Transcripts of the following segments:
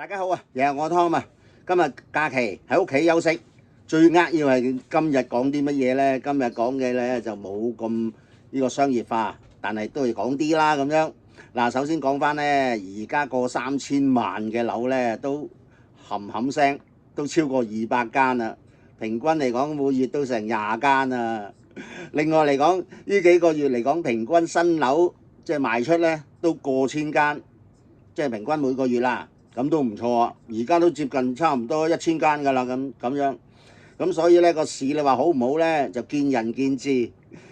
大家好啊，又係我湯啊！今日假期喺屋企休息，最扼要係今日講啲乜嘢呢？今日講嘅呢就冇咁呢個商業化，但係都要講啲啦咁樣。嗱，首先講翻呢，而家過3000萬嘅樓呢都冚冚聲，都超過200間啦。平均嚟講，每月都成20間啊。另外嚟講，呢幾個月嚟講，平均新樓即係賣出呢都過千間，即係平均每個月啦。咁都唔錯啊！而家都接近差唔多1000間㗎啦，咁樣。咁所以呢個市你話好唔好呢？就見仁見智。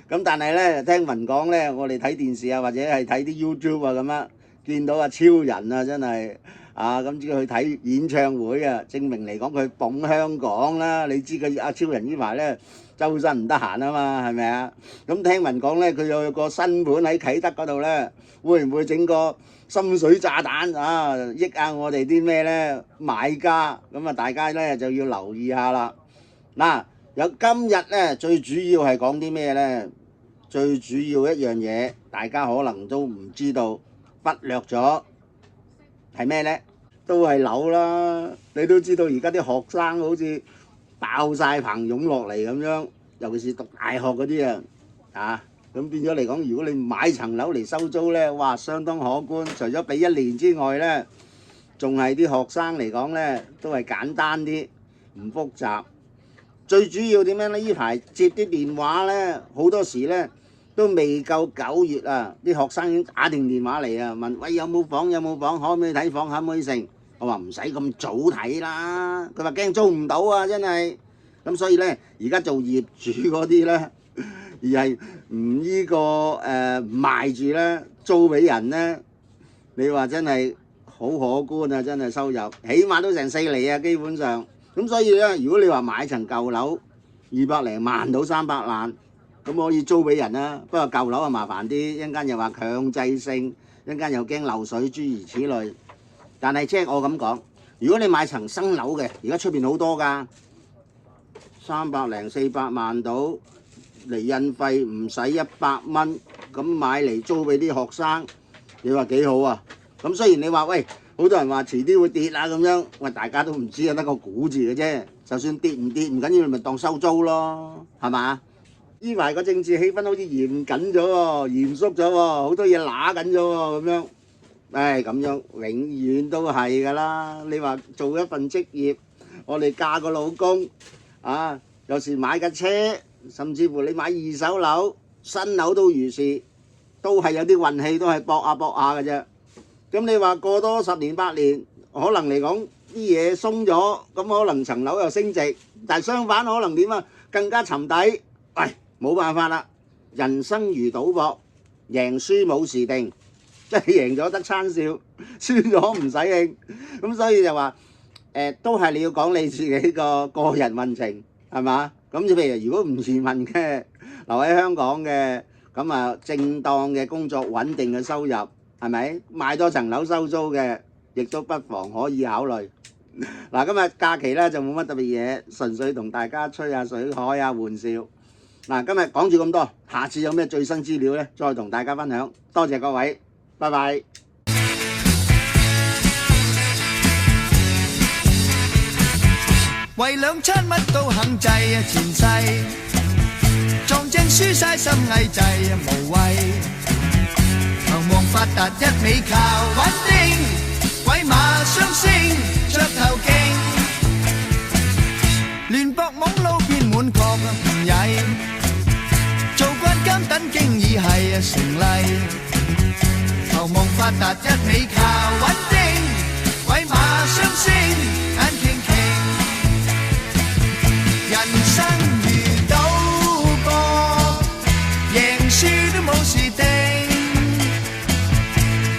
咁但係呢，聽聞講呢，我哋睇電視啊，或者係睇啲 YouTube 啊咁樣，見到阿超人啊，真係啊咁知佢去睇演唱會啊，證明嚟講佢捧香港啦。你知佢阿超人呢排呢，周身唔得閒啊嘛，係咪啊？咁聽聞講呢，佢有個新盤喺啟德嗰度呢，會唔會整個深水炸彈啊，益下我哋啲咩呢買家？咁啊，大家呢就要留意下啦。嗱，有今日呢，最主要係講啲咩呢？最主要一樣嘢，大家可能都唔知道，忽略咗係咩呢？都係樓啦。你都知道而家啲學生好似爆晒棚湧落嚟咁樣，尤其是讀大學嗰啲啊。咁變咗嚟講，如果你買層樓嚟收租呢，哇，相當可觀。除咗俾1年之外呢，仲係啲學生嚟講呢，都係簡單啲，唔複雜。最主要點樣呢？呢排接啲電話呢，好多時呢都未夠9月啊，啲學生已經打定電話嚟啊，問喂有冇房，有冇房，可唔可以睇房，可唔可以成？我話唔使咁早睇啦，佢話驚租唔到啊，真係。咁所以呢，而家做業主嗰啲呢，而係唔呢個賣住咧，租俾人咧，你話真係好可觀啊！真係收入，起碼都成4厘啊，基本上。咁所以咧，如果你話買層舊樓200零萬到300萬，咁可以租俾人啦。不過舊樓啊麻煩啲，一陣間又話強制性，一陣間又驚漏水，諸如此類。但係即係我咁講，如果你買層新樓嘅，而家出邊好多㗎，300零400萬到。厘印費唔使100蚊，咁買嚟租俾啲學生，你話幾好啊？咁雖然你話喂，好多人話遲啲會跌啊咁樣，喂大家都唔知啊，得個估字嘅啫。就算跌唔跌唔緊要，你咪當收租咯，係嘛？呢排個政治氣氛好似嚴緊咗喎，嚴肅咗喎，好多嘢揦緊咗喎，咁樣。唉，咁樣永遠都係㗎啦。你話做一份職業，我哋嫁個老公啊，有時買架車。甚至乎你買2手樓、新樓都如是，都係有啲運氣，都係搏下搏下嘅啫。咁你話過多10年8年，可能嚟講啲嘢鬆咗，咁可能層樓又升值，但係相反可能點啊？更加沉底。喂，冇辦法啦，人生如賭博，贏輸冇時定，即係贏咗得餐笑，輸咗唔使興。咁所以就話都係你要講你自己個人運程，係嘛？咁你譬如如果唔移民嘅，留喺香港嘅，咁啊正當嘅工作、穩定嘅收入，係咪買多層樓收租嘅，亦都不妨可以考慮。嗱，今日假期咧就冇乜特別嘢，純粹同大家吹下水、開下玩笑。嗱，今日講住咁多，下次有咩最新資料咧，再同大家分享。多謝各位，拜拜。為兩餐乜都肯制啊，前世撞正輸晒心翳滯啊，無謂求望發達一味靠穩定，鬼馬雙星著頭勁，亂搏懵撈變滿確啊唔曳，做慣監等經已係啊成例，求望發達一味靠穩定，鬼馬雙星眼傾傾。人生如賭博，贏輸都冇時定，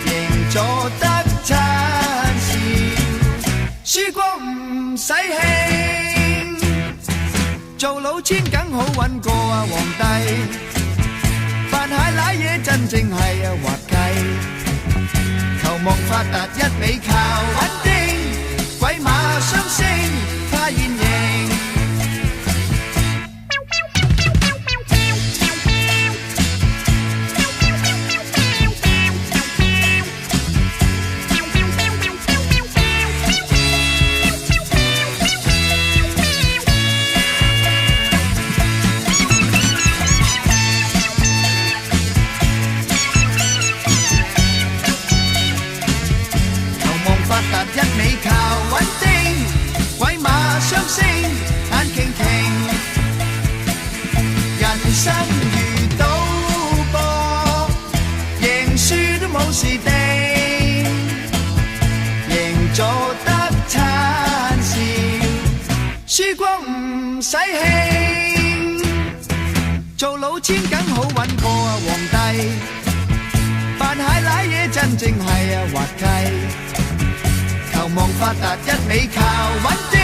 贏咗得餐笑，輸過唔使興，做老千梗好搵過啊皇帝，扮蟹瀨嘢真正係啊滑稽，求望發達一味靠穩定，鬼馬雙星他現形。一味靠穩定，鬼馬雙星眼傾傾，人生如賭博，贏輸都冇事定，贏咗得燦笑，輸光唔使興，做老千梗好揾過皇帝，扮蟹瀨嘢真正係滑稽，求望發達一味靠穩定。